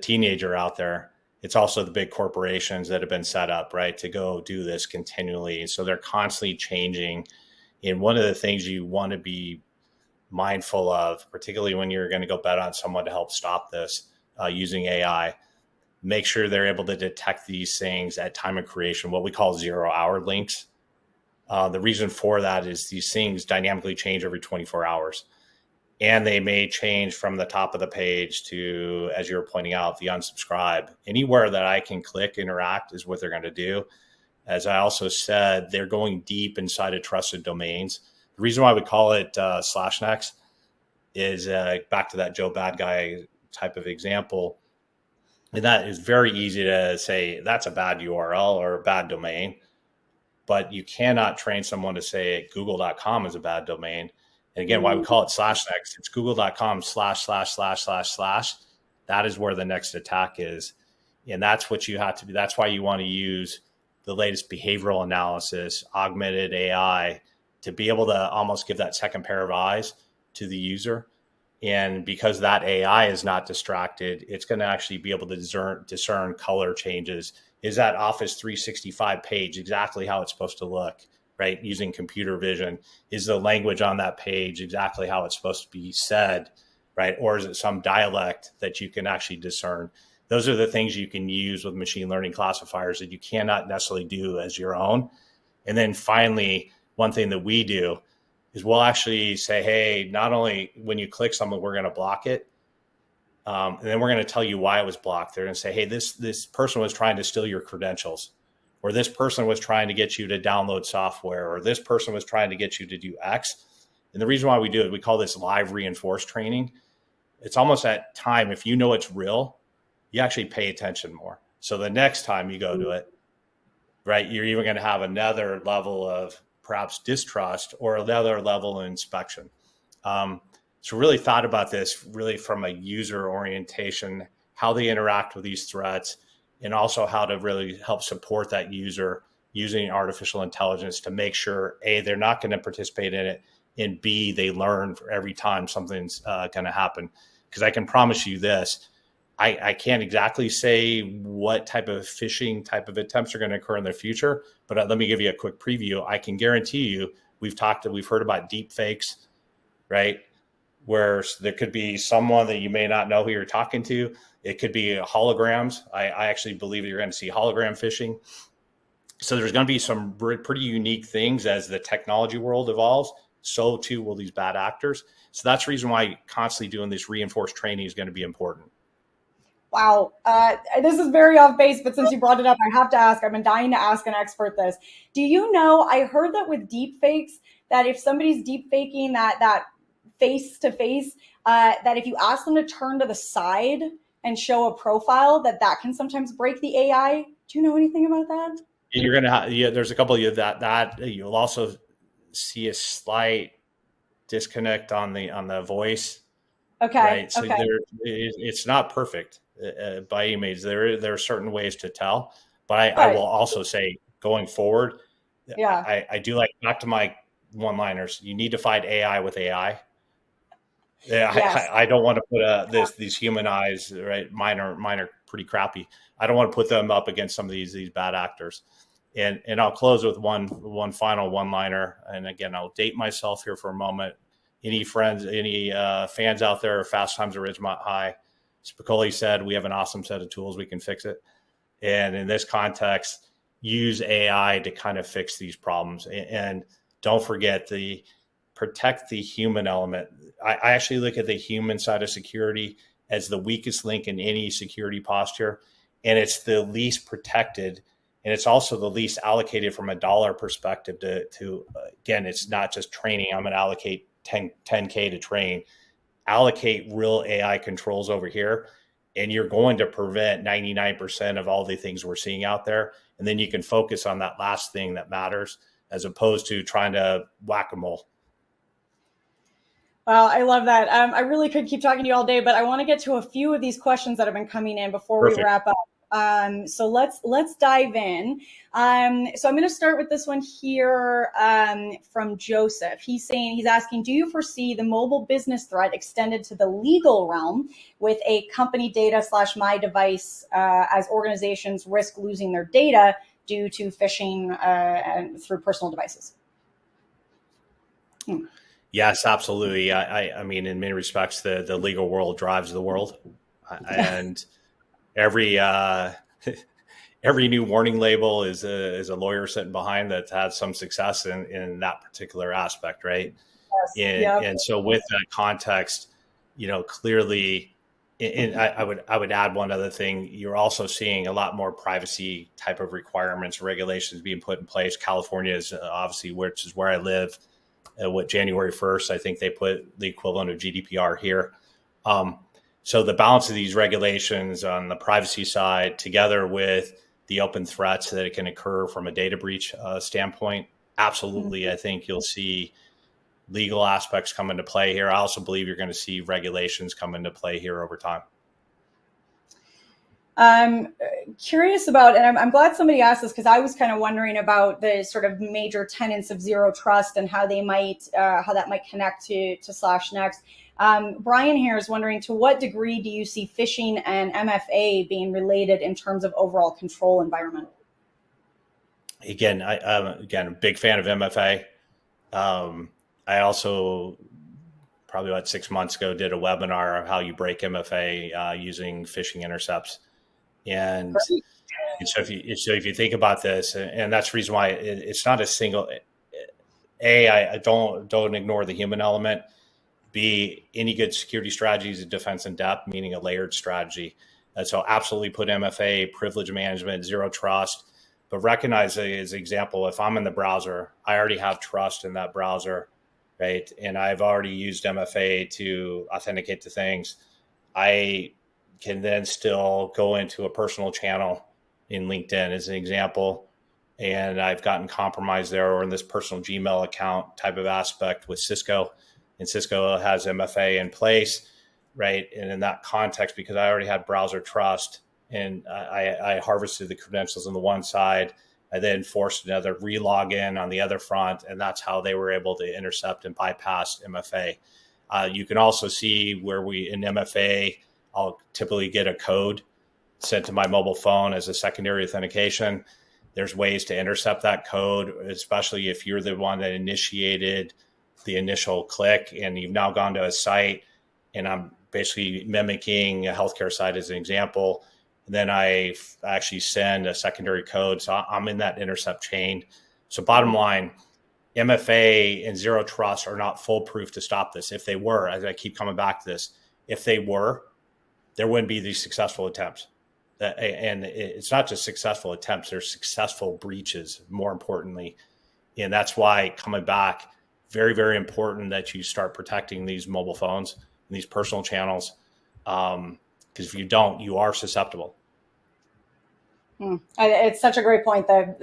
teenager out there. It's also the big corporations that have been set up, right, to go do this continually. So they're constantly changing. And one of the things you want to be mindful of, particularly when you're going to go bet on someone to help stop this using AI, make sure they're able to detect these things at time of creation, what we call 0-hour links. The reason for that is these things dynamically change every 24 hours. And they may change from the top of the page to, as you were pointing out, the unsubscribe. Anywhere that I can click interact is what they're going to do. As I also said, they're going deep inside of trusted domains. The reason why we call it SlashNext is back to that Joe Bad Guy type of example. And that is very easy to say that's a bad URL or a bad domain. But you cannot train someone to say google.com is a bad domain. And again, why we call it SlashNext, it's google.com /////. That is where the next attack is. And that's what you have to do. That's why you want to use the latest behavioral analysis, augmented AI, to be able to almost give that second pair of eyes to the user. And because that AI is not distracted, it's going to actually be able to discern color changes. Is that Office 365 page exactly how it's supposed to look, right? Using computer vision. Is the language on that page exactly how it's supposed to be said, right? Or is it some dialect that you can actually discern? Those are the things you can use with machine learning classifiers that you cannot necessarily do as your own. And then finally, one thing that we do is we'll actually say, hey, not only when you click something, we're going to block it. And then we're going to tell you why it was blocked. They're going to say, hey, this person was trying to steal your credentials, or this person was trying to get you to download software, or this person was trying to get you to do X. And the reason why we do it, we call this live reinforced training. It's almost at time, if you know it's real, you actually pay attention more. So the next time you go to it, right, you're even going to have another level of perhaps distrust or another level of inspection. So really thought about this really from a user orientation, how they interact with these threats, and also how to really help support that user using artificial intelligence to make sure, A, they're not going to participate in it, and B, they learn for every time something's going to happen. Because I can promise you this, I can't exactly say what type of phishing type of attempts are going to occur in the future, but let me give you a quick preview. I can guarantee you, we've heard about deep fakes, right? Where there could be someone that you may not know who you're talking to. It could be holograms. I actually believe you're going to see hologram phishing. So there's going to be some pretty unique things as the technology world evolves. So too will these bad actors. So that's the reason why constantly doing this reinforced training is going to be important. Wow. This is very off base, but since you brought it up, I have to ask. I've been dying to ask an expert this. Do you know, I heard that with deep fakes, that if somebody's deep faking that face to face, that if you ask them to turn to the side and show a profile, that can sometimes break the AI. Do you know anything about that? You're going to have, there's a couple of you that you'll also see a slight disconnect on the voice. Okay. Right. So okay. It's not perfect by any means. There are certain ways to tell, but I will also say going forward, I do like back to my one-liners. You need to fight AI with AI. Yeah, I don't want to put these human eyes, right? Mine are pretty crappy. I don't want to put them up against some of these bad actors. And I'll close with one final one-liner. And again, I'll date myself here for a moment. Any friends, any fans out there, Fast Times at Ridgemont High, Spicoli said, we have an awesome set of tools, we can fix it. And in this context, use AI to kind of fix these problems. And don't forget protect the human element. I actually look at the human side of security as the weakest link in any security posture. And it's the least protected. And it's also the least allocated from a dollar perspective to again, it's not just training. I'm going to allocate 10K to train, allocate real AI controls over here. And you're going to prevent 99% of all the things we're seeing out there. And then you can focus on that last thing that matters, as opposed to trying to whack-a-mole. Well, I love that. I really could keep talking to you all day, but I want to get to a few of these questions that have been coming in before we wrap up. So let's dive in. So I'm going to start with this one here from Joseph. He's asking, do you foresee the mobile business threat extended to the legal realm with a company data / my device as organizations risk losing their data due to phishing and through personal devices? Yes, absolutely. I mean, in many respects, the legal world drives the world, and every new warning label is a lawyer sitting behind that had some success in that particular aspect, right? Yes. And so, with that context, clearly, and I would add one other thing. You're also seeing a lot more privacy type of requirements, regulations being put in place. California is obviously, which is where I live. January 1st, I think they put the equivalent of GDPR here. So the balance of these regulations on the privacy side, together with the open threats that it can occur from a data breach standpoint, absolutely, I think you'll see legal aspects come into play here. I also believe you're going to see regulations come into play here over time. I'm curious about, and I'm glad somebody asked this, because I was kind of wondering about the sort of major tenets of zero trust and how they might, how that might connect to SlashNext. Brian here is wondering, to what degree do you see phishing and MFA being related in terms of overall control environment? Again, I'm a big fan of MFA. I also, probably about 6 months ago, did a webinar of how you break MFA using phishing intercepts. And so if you think about this, and that's the reason why it's not a single, I don't ignore the human element. B, any good security strategy is a defense in depth, meaning a layered strategy. And so absolutely put MFA, privilege management, zero trust, but recognize as an example, if I'm in the browser, I already have trust in that browser, right? And I've already used MFA to authenticate to things. I can then still go into a personal channel in LinkedIn as an example, and I've gotten compromised there, or in this personal Gmail account type of aspect with Cisco, and Cisco has MFA in place, right? And in that context, because I already had browser trust and I harvested the credentials on the one side, I then forced another re-login on the other front, and that's how they were able to intercept and bypass MFA. You can also see where in MFA, I'll typically get a code sent to my mobile phone as a secondary authentication. There's ways to intercept that code, especially if you're the one that initiated the initial click and you've now gone to a site, and I'm basically mimicking a healthcare site as an example. And then I actually send a secondary code. So I'm in that intercept chain. So bottom line, MFA and zero trust are not foolproof to stop this. If they were, as I keep coming back to this, if they were, there wouldn't be these successful attempts. And it's not just successful attempts, there's successful breaches, more importantly. And that's why, coming back, very, very important that you start protecting these mobile phones and these personal channels. Because if you don't, you are susceptible. It's such a great point that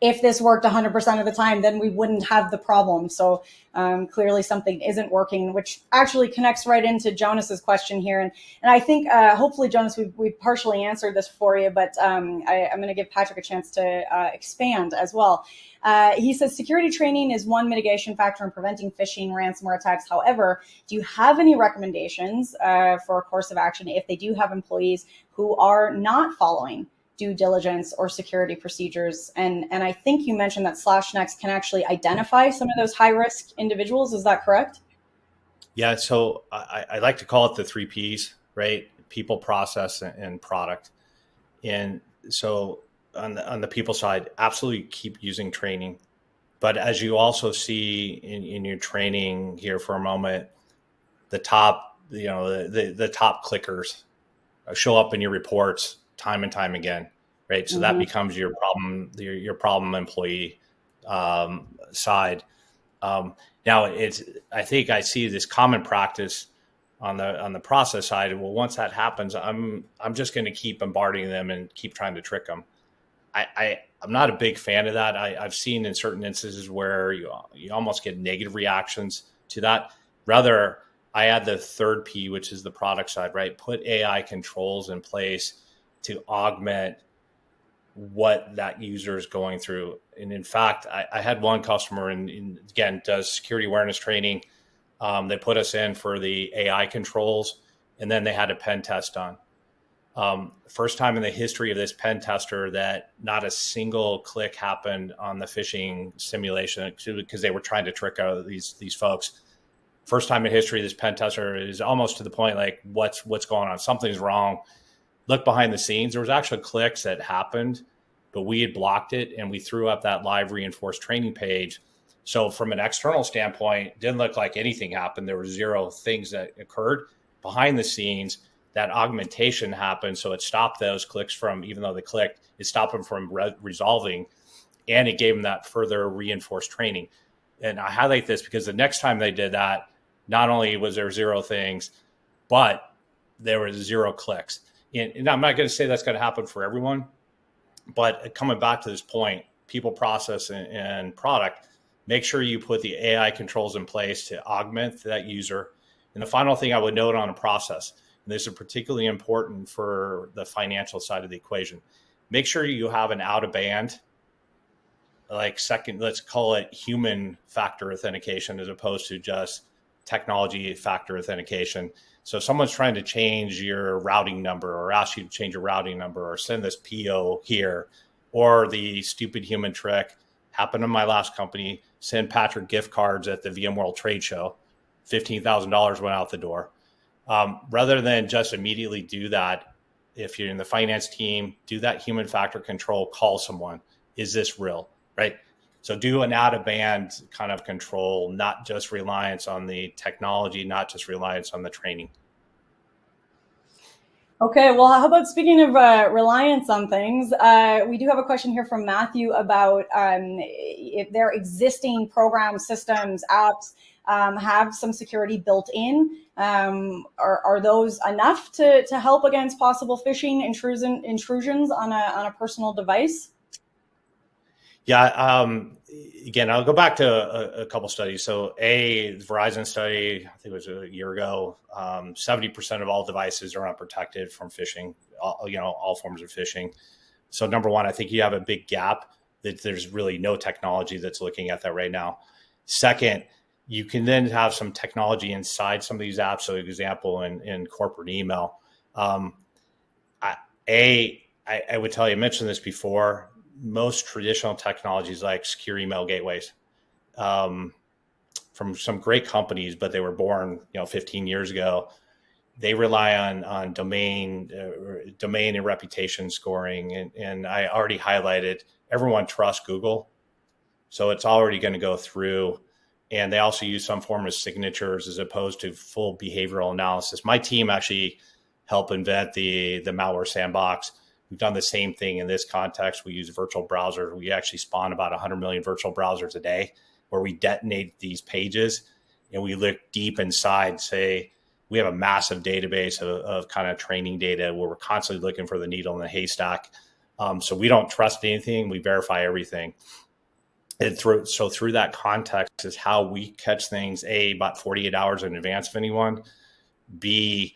if this worked 100% of the time, then we wouldn't have the problem. So clearly something isn't working, which actually connects right into Jonas's question here. And I think hopefully, Jonas, we've partially answered this for you, but I'm going to give Patrick a chance to expand as well. He says security training is one mitigation factor in preventing phishing, ransomware attacks. However, do you have any recommendations for a course of action if they do have employees who are not following due diligence or security procedures? And I think you mentioned that SlashNext can actually identify some of those high-risk individuals. Is that correct? Yeah, so I like to call it the 3 Ps, right? People, process, and product. And so on the people side, absolutely keep using training. But as you also see in your training here for a moment, the top, the top clickers show up in your reports time and time again, right? So that becomes your problem employee side. Now I think I see this common practice on the process side. Well, once that happens, I'm just going to keep bombarding them and keep trying to trick them. I'm not a big fan of that. I've seen in certain instances where you almost get negative reactions to that. Rather, I add the third P, which is the product side, right? Put AI controls in place to augment what that user is going through. And in fact, I had one customer, and again, does security awareness training. They put us in for the AI controls, and then they had a pen test done. First time in the history of this pen tester that not a single click happened on the phishing simulation, because they were trying to trick out these folks. First time in history, this pen tester is almost to the point like, what's going on? Something's wrong. Look behind the scenes. There was actual clicks that happened, but we had blocked it, and we threw up that live reinforced training page. So from an external standpoint, it didn't look like anything happened. There were zero things that occurred. Behind the scenes, that augmentation happened. So it stopped those clicks from, even though they clicked, it stopped them from resolving, and it gave them that further reinforced training. And I highlight this because the next time they did that, not only was there zero things, but there was zero clicks. And I'm not going to say that's going to happen for everyone, but coming back to this point, people, process, and product, make sure you put the AI controls in place to augment that user. And the final thing I would note on a process, and this is particularly important for the financial side of the equation, make sure you have an out of band, like second, let's call it human factor authentication, as opposed to just technology factor authentication. So if someone's trying to change your routing number, or ask you to change your routing number, or send this PO here, or the stupid human trick happened in my last company, send Patrick gift cards at the VMworld trade show, $15,000 went out the door. Rather than just immediately do that, if you're in the finance team, do that human factor control, call someone. Is this real, right? So do an out-of-band kind of control, not just reliance on the technology, not just reliance on the training. Okay, well, how about speaking of reliance on things, we do have a question here from Matthew about if their existing programs, systems, apps have some security built in. Are those enough to help against possible phishing intrusions on a personal device? Yeah. Again, I'll go back to a couple studies. So the Verizon study, I think it was a year ago, 70% of all devices are unprotected from phishing, all forms of phishing. So number one, I think you have a big gap that there's really no technology that's looking at that right now. Second, you can then have some technology inside some of these apps. So example, in corporate email, I would tell you, I mentioned this before, most traditional technologies like secure email gateways from some great companies, but they were born 15 years ago. They rely on domain and reputation scoring. And I already highlighted, everyone trusts Google. So it's already going to go through. And they also use some form of signatures as opposed to full behavioral analysis. My team actually helped invent the malware sandbox. We've done the same thing in this context. We use virtual browsers. We actually spawn about 100 million virtual browsers a day where we detonate these pages and we look deep inside, say, we have a massive database of kind of training data where we're constantly looking for the needle in the haystack. So we don't trust anything. We verify everything. And through that context is how we catch things, A, about 48 hours in advance of anyone, B,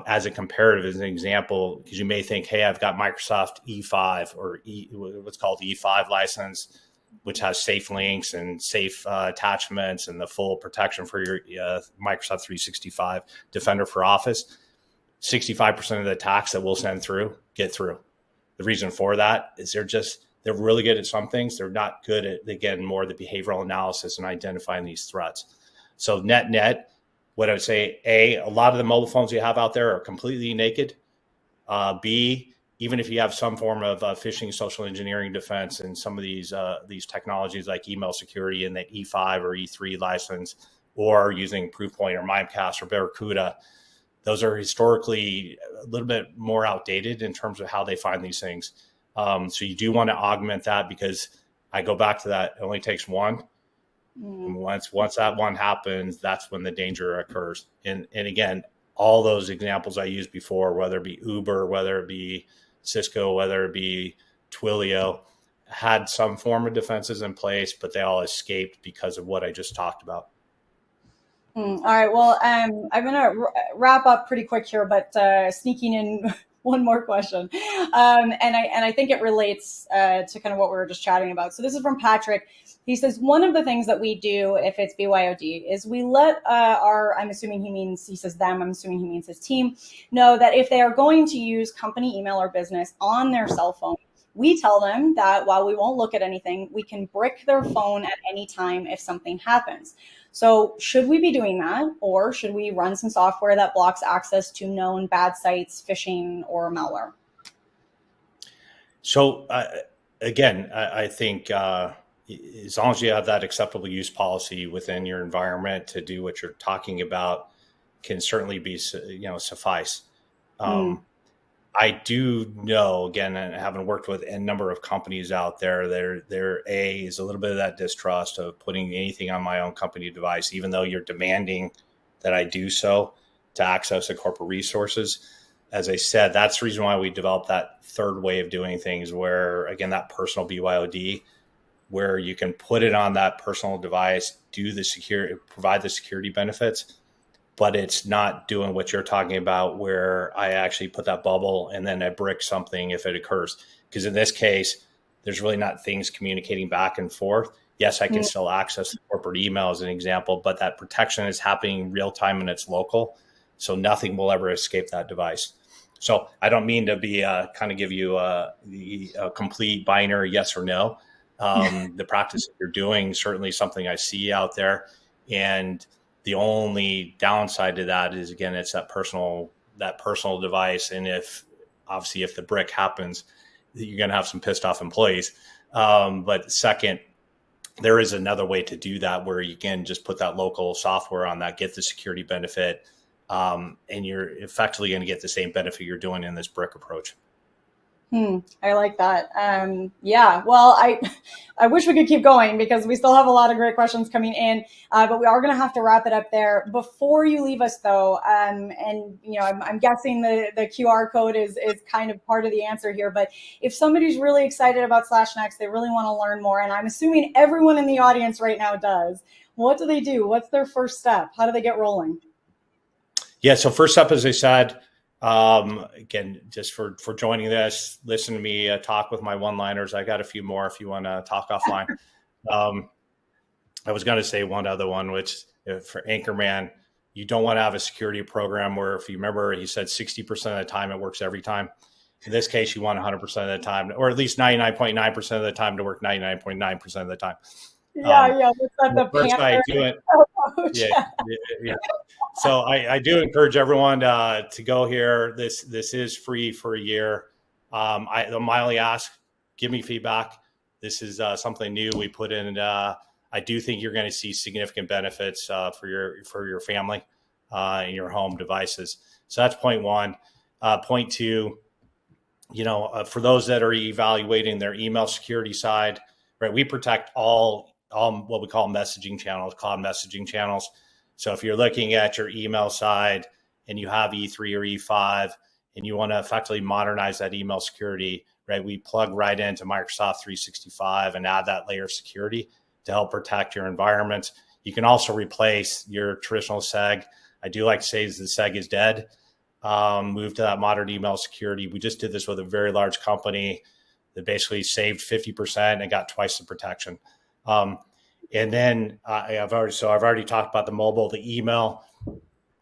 as a comparative, as an example, because you may think, hey, I've got Microsoft E5 or what's called E5 license, which has safe links and safe attachments and the full protection for your Microsoft 365 Defender for Office. 65% of the attacks that we'll send through get through. The reason for that is they're really good at some things. They're not good at, again, more the behavioral analysis and identifying these threats. So net, what I would say, A lot of the mobile phones you have out there are completely naked. B, even if you have some form of phishing, social engineering defense, and some of these technologies like email security and that E5 or E3 license, or using Proofpoint or Mimecast or Barracuda, those are historically a little bit more outdated in terms of how they find these things. So you do want to augment that, because I go back to that. It only takes one. And once that one happens, that's when the danger occurs. And again, all those examples I used before, whether it be Uber, whether it be Cisco, whether it be Twilio, had some form of defenses in place, but they all escaped because of what I just talked about. All right. Well, I'm going to wrap up pretty quick here, but sneaking in one more question. And I think it relates to kind of what we were just chatting about. So this is from Patrick. He says, one of the things that we do if it's BYOD is we let I'm assuming he means, he says them, I'm assuming he means his team, know that if they are going to use company email or business on their cell phone, we tell them that while we won't look at anything, we can brick their phone at any time if something happens. So should we be doing that, or should we run some software that blocks access to known bad sites, phishing, or malware? So again, I think as long as you have that acceptable use policy within your environment to do what you're talking about, can certainly be suffice. I do know, again, and having worked with a number of companies out there, there is a little bit of that distrust of putting anything on my own company device, even though you're demanding that I do so to access the corporate resources. As I said, that's the reason why we developed that third way of doing things, where, again, that personal BYOD, where you can put it on that personal device, provide the security benefits, but it's not doing what you're talking about, where I actually put that bubble and then I brick something if it occurs. Because in this case, there's really not things communicating back and forth. Yes, I can still access the corporate email as an example, but that protection is happening real time and it's local. So nothing will ever escape that device. So I don't mean to be kind of give you a complete binary yes or no. The practice that you're doing, certainly something I see out there. And the only downside to that is, again, it's that personal device. And if the brick happens, you're going to have some pissed off employees. But second, there is another way to do that where you can just put that local software on that, get the security benefit, and you're effectively going to get the same benefit you're doing in this brick approach. I like that. Yeah, well, I wish we could keep going because we still have a lot of great questions coming in, but we are going to have to wrap it up there. Before you leave us, though, and I'm guessing the QR code is kind of part of the answer here. But if somebody's really excited about SlashNext, they really want to learn more, and I'm assuming everyone in the audience right now does. What do they do? What's their first step? How do they get rolling? Yeah. So first up, as I said. Again, just for joining this, listen to me talk with my one-liners. I got a few more if you want to talk offline. I was going to say one other one, which for Anchorman, you don't want to have a security program where, if you remember, he said 60% of the time it works every time. In this case, you want 100% of the time, or at least 99.9% of the time to work 99.9% of the time. Yeah. The first I do it. Yeah. So I do encourage everyone to go here. This is free for a year. My only ask, give me feedback. This is something new we put in, and I do think you're going to see significant benefits for your family and your home devices. So that's point one. Point two, for those that are evaluating their email security side, right? We protect all what we call messaging channels, cloud messaging channels. So if you're looking at your email side and you have E3 or E5 and you want to effectively modernize that email security, right? We plug right into Microsoft 365 and add that layer of security to help protect your environment. You can also replace your traditional SEG. I do like to say the SEG is dead. Move to that modern email security. We just did this with a very large company that basically saved 50% and got twice the protection. And then I've already talked about the mobile, the email,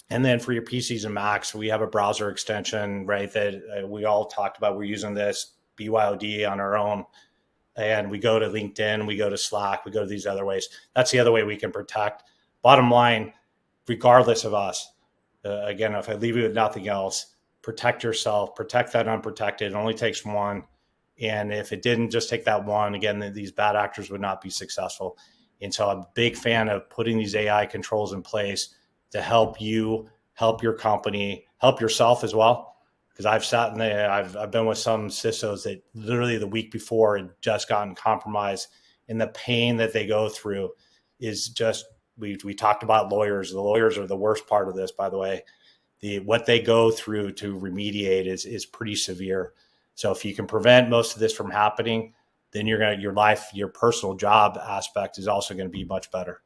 and then for your PCs and Macs, we have a browser extension, right? That we all talked about. We're using this BYOD on our own, and we go to LinkedIn, we go to Slack, we go to these other ways. That's the other way we can protect. Bottom line, regardless of us, again, if I leave you with nothing else, protect yourself, protect that unprotected. It only takes one. And if it didn't just take that one, again, these bad actors would not be successful. And so I'm a big fan of putting these AI controls in place to help you, help your company, help yourself as well. Because I've sat in there, I've been with some CISOs that literally the week before had just gotten compromised, and the pain that they go through is just, we talked about lawyers. The lawyers are the worst part of this, by the way. What they go through to remediate is pretty severe. So if you can prevent most of this from happening, then your life, your personal job aspect is also going to be much better.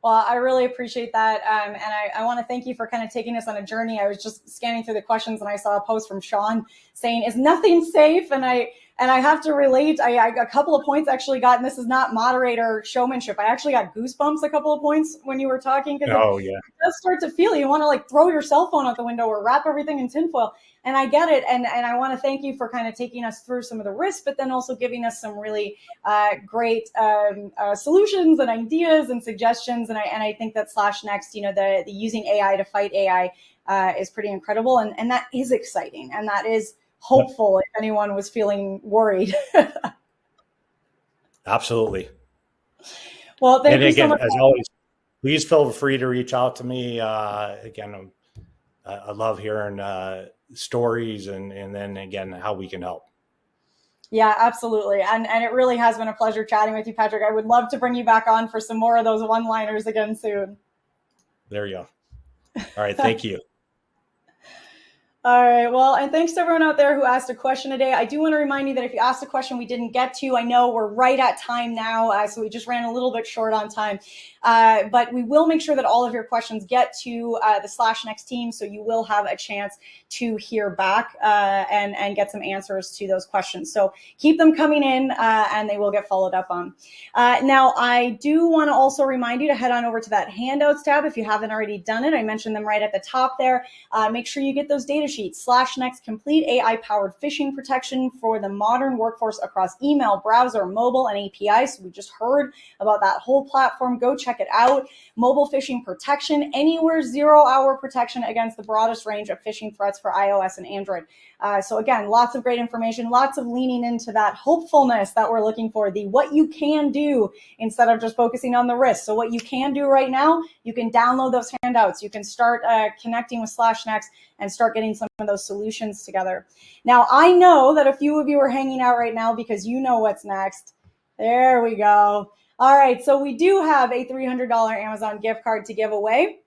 Well, I really appreciate that. And I want to thank you for kind of taking us on a journey. I was just scanning through the questions and I saw a post from Sean saying, is nothing safe? And I have to relate. I a couple of points actually got, and this is not moderator showmanship, I actually got goosebumps a couple of points when you were talking. Oh, yeah. It does start to feel, you want to like throw your cell phone out the window or wrap everything in tinfoil. And I get it. And I want to thank you for kind of taking us through some of the risks, but then also giving us some really great solutions and ideas and suggestions. And I think that SlashNext, the using AI to fight AI is pretty incredible. And that is exciting. And that is hopeful if anyone was feeling worried. Absolutely. Well, thank you so much. As always, please feel free to reach out to me. Again, I love hearing stories and then again, how we can help. Yeah, absolutely. And it really has been a pleasure chatting with you, Patrick. I would love to bring you back on for some more of those one-liners again soon. There you go. All right. Thank you. All right. Well, and thanks to everyone out there who asked a question today. I do want to remind you that if you asked a question we didn't get to, I know we're right at time now, so we just ran a little bit short on time. But we will make sure that all of your questions get to the SlashNext team, so you will have a chance to hear back and get some answers to those questions. So keep them coming in, and they will get followed up on. Now, I do want to also remind you to head on over to that Handouts tab if you haven't already done it. I mentioned them right at the top there. Make sure you get those data sheet, SlashNext complete AI-powered phishing protection for the modern workforce across email, browser, mobile, and API. So we just heard about that whole platform. Go check it out. Mobile phishing protection, anywhere 0-hour protection against the broadest range of phishing threats for iOS and Android. So again, lots of great information, lots of leaning into that hopefulness that we're looking for, the what you can do instead of just focusing on the risk. So what you can do right now, you can download those handouts. You can start connecting with SlashNext and start getting some of those solutions together. Now, I know that a few of you are hanging out right now because you know what's next. There we go. All right, so we do have a $300 Amazon gift card to give away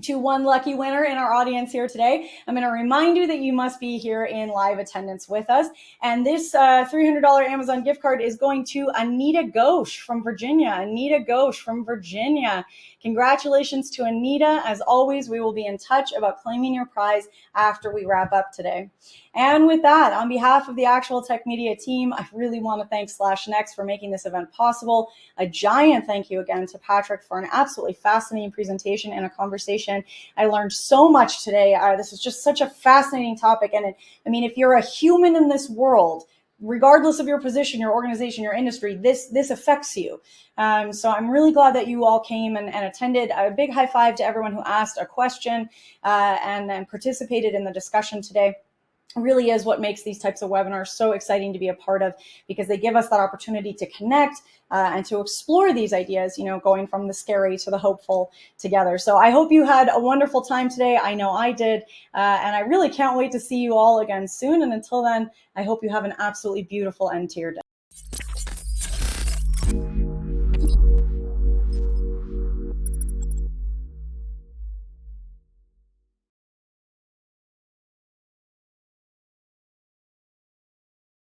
to one lucky winner in our audience here today. I'm going to remind you that you must be here in live attendance with us. And this $300 Amazon gift card is going to Anita Ghosh from Virginia. Anita Ghosh from Virginia. Congratulations to Anita. As always, we will be in touch about claiming your prize after we wrap up today. And with that, on behalf of the Actual Tech Media team, I really want to thank SlashNext for making this event possible. A giant thank you again to Patrick for an absolutely fascinating presentation and a conversation. I learned so much today. This is just such a fascinating topic. And I mean, if you're a human in this world, regardless of your position, your organization, your industry, this affects you. So I'm really glad that you all came and attended. A big high five to everyone who asked a question and participated in the discussion today. Really is what makes these types of webinars so exciting to be a part of, because they give us that opportunity to connect and to explore these ideas, going from the scary to the hopeful together. So I hope you had a wonderful time today. I know I did. And I really can't wait to see you all again soon. And until then, I hope you have an absolutely beautiful end to your day.